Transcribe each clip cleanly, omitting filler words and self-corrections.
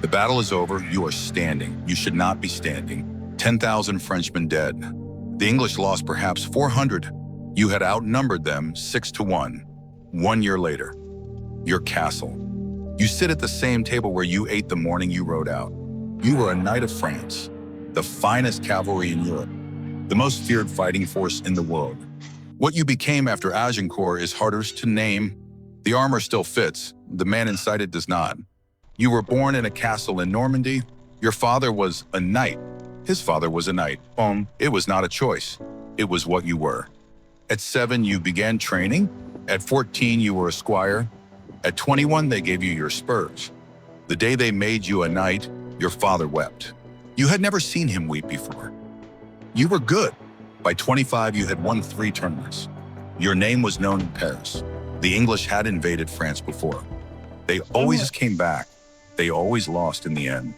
The battle is over. You are standing. You should not be standing. 10,000 Frenchmen dead. The English lost perhaps 400. You had outnumbered them 6-1. 1 year later, your castle. You sit at the same table where you ate the morning you rode out. You were a knight of France, the finest cavalry in Europe, the most feared fighting force in the world. What you became after Agincourt is harder to name. The armor still fits. The man inside it does not. You were born in a castle in Normandy. Your father was a knight. His father was a knight. It was not a choice. It was what you were. At 7, you began training. At 14, you were a squire. At 21, they gave you your spurs. The day they made you a knight, your father wept. You had never seen him weep before. You were good. By 25, you had won 3 tournaments. Your name was known in Paris. The English had invaded France before. They always came back. They always lost in the end.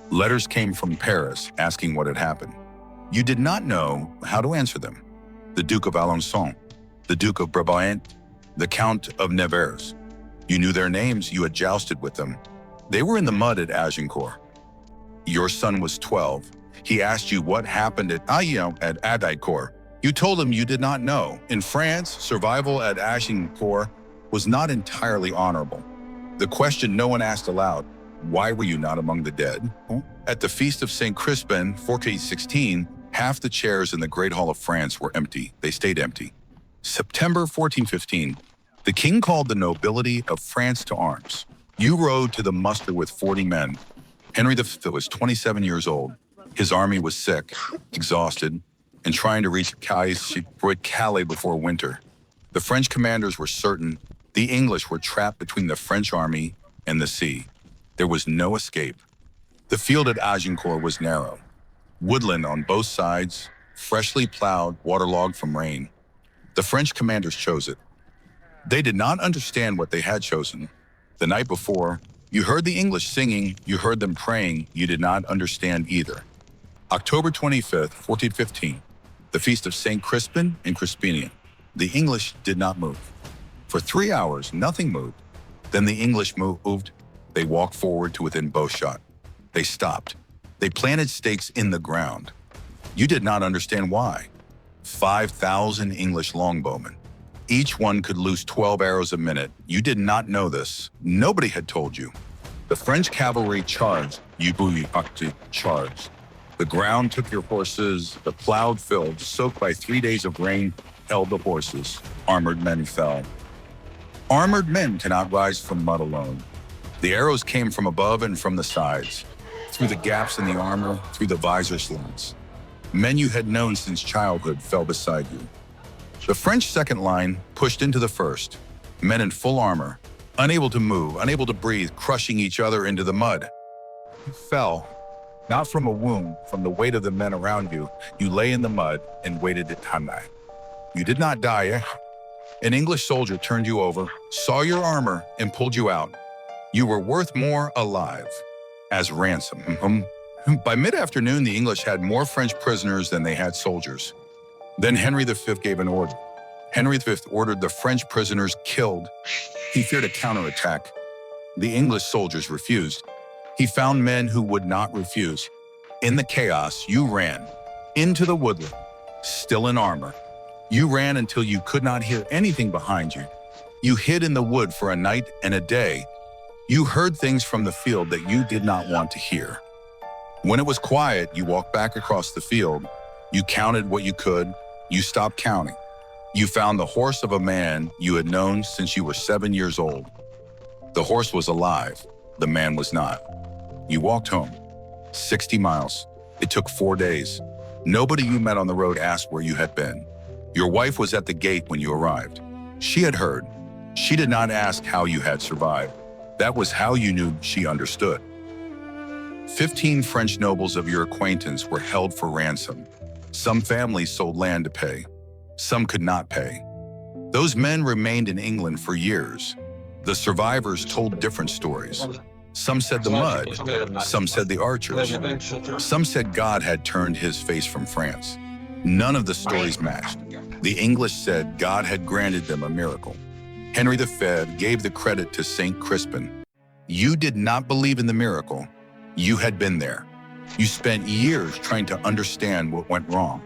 Letters came from Paris asking what had happened. You did not know how to answer them. The Duke of Alençon, the Duke of Brabant, the Count of Nevers. You knew their names, you had jousted with them. They were in the mud at Agincourt. Your son was 12. He asked you what happened at Agincourt. You told him you did not know. In France, survival at Agincourt was not entirely honorable. The question no one asked aloud, why were you not among the dead? At the Feast of St. Crispin, 1416, half the chairs in the Great Hall of France were empty. They stayed empty. September 1415, the king called the nobility of France to arms. You rode to the muster with 40 men. Henry V was 27 years old. His army was sick, exhausted, and trying to reach Calais before winter. The French commanders were certain the English were trapped between the French army and the sea. There was no escape. The field at Agincourt was narrow. Woodland on both sides, freshly plowed, waterlogged from rain. The French commanders chose it. They did not understand what they had chosen. The night before, you heard the English singing, you heard them praying, you did not understand either. October 25th, 1415, the Feast of St. Crispin and Crispinian. The English did not move. For 3 hours, nothing moved. Then the English moved. They walked forward to within bowshot. They stopped. They planted stakes in the ground. You did not understand why. 5,000 English longbowmen. Each one could loose 12 arrows a minute. You did not know this. Nobody had told you. The French cavalry charged. You charged. The ground took your horses. The plowed field, soaked by 3 days of rain, held the horses. Armored men fell. Armored men cannot rise from mud alone. The arrows came from above and from the sides, through the gaps in the armor, through the visor slits. Men you had known since childhood fell beside you. The French second line pushed into the first, men in full armor, unable to move, unable to breathe, crushing each other into the mud. You fell, not from a wound, from the weight of the men around you. You lay in the mud and waited to die. You did not die. An English soldier turned you over, saw your armor, and pulled you out. You were worth more alive, as ransom. By mid-afternoon, the English had more French prisoners than they had soldiers. Then Henry V gave an order. Henry V ordered the French prisoners killed. He feared a counterattack. The English soldiers refused. He found men who would not refuse. In the chaos, you ran into the woodland, still in armor. You ran until you could not hear anything behind you. You hid in the wood for a night and a day. You heard things from the field that you did not want to hear. When it was quiet, you walked back across the field. You counted what you could. You stopped counting. You found the horse of a man you had known since you were 7 years old. The horse was alive. The man was not. You walked home. 60 miles. It took 4 days. Nobody you met on the road asked where you had been. Your wife was at the gate when you arrived. She had heard. She did not ask how you had survived. That was how you knew she understood. 15 French nobles of your acquaintance were held for ransom. Some families sold land to pay. Some could not pay. Those men remained in England for years. The survivors told different stories. Some said the mud. Some said the archers. Some said God had turned his face from France. None of the stories matched. The English said God had granted them a miracle. Henry V gave the credit to St. Crispin. You did not believe in the miracle. You had been there. You spent years trying to understand what went wrong.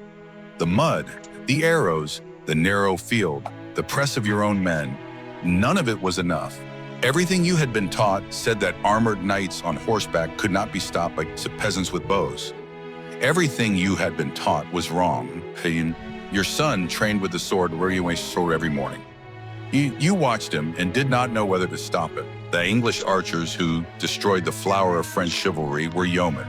The mud, the arrows, the narrow field, the press of your own men, none of it was enough. Everything you had been taught said that armored knights on horseback could not be stopped by peasants with bows. Everything you had been taught was wrong. Your son trained with the sword, wearing a sword every morning. You watched him and did not know whether to stop it. The English archers who destroyed the flower of French chivalry were yeomen,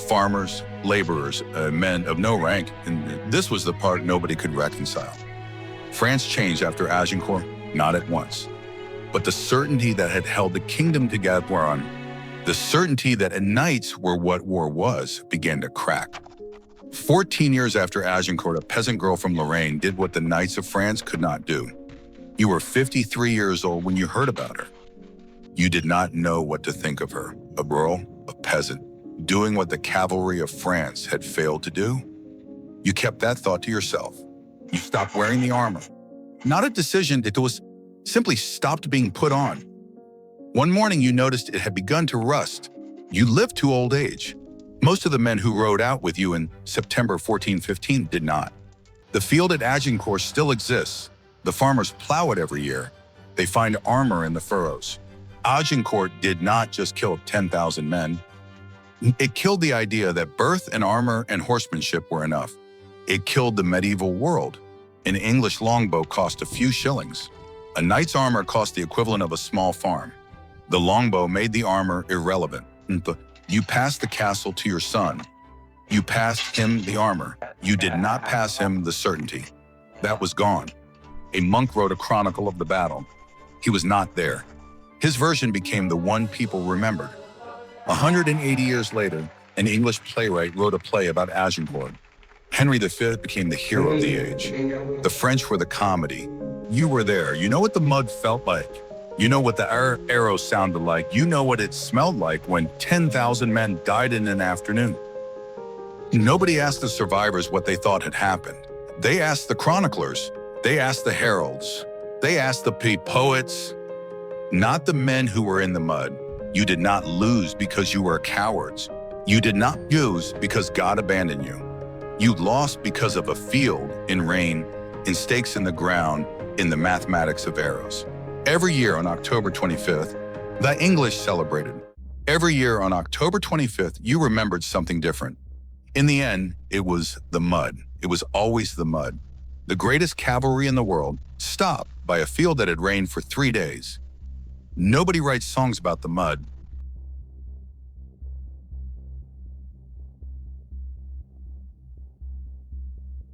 farmers, laborers, men of no rank, and this was the part nobody could reconcile. France changed after Agincourt, not at once. But the certainty that had held the kingdom together, the certainty that knights were what war was, began to crack. 14 years after Agincourt, a peasant girl from Lorraine did what the knights of France could not do. You were 53 years old when you heard about her. You did not know what to think of her, a girl, a peasant, doing what the cavalry of France had failed to do. You kept that thought to yourself. You stopped wearing the armor. Not a decision, it was simply stopped being put on. One morning you noticed it had begun to rust. You lived to old age. Most of the men who rode out with you in September 1415 did not. The field at Agincourt still exists. The farmers plow it every year. They find armor in the furrows. Agincourt did not just kill 10,000 men. It killed the idea that birth and armor and horsemanship were enough. It killed the medieval world. An English longbow cost a few shillings. A knight's armor cost the equivalent of a small farm. The longbow made the armor irrelevant. You passed the castle to your son. You passed him the armor. You did not pass him the certainty. That was gone. A monk wrote a chronicle of the battle. He was not there. His version became the one people remembered. 180 years later, an English playwright wrote a play about Agincourt. Henry V became the hero of the age. The French were the comedy. You were there. You know what the mud felt like. You know what the arrows sounded like. You know what it smelled like when 10,000 men died in an afternoon. Nobody asked the survivors what they thought had happened. They asked the chroniclers. They asked the heralds. They asked the poets. Not the men who were in the mud. You did not lose because you were cowards. You did not lose because God abandoned you. You lost because of a field in rain, in stakes in the ground, in the mathematics of arrows. Every year on October 25th, the English celebrated. Every year on October 25th, you remembered something different. In the end, it was the mud. It was always the mud. The greatest cavalry in the world stopped by a field that had rained for 3 days. Nobody writes songs about the mud.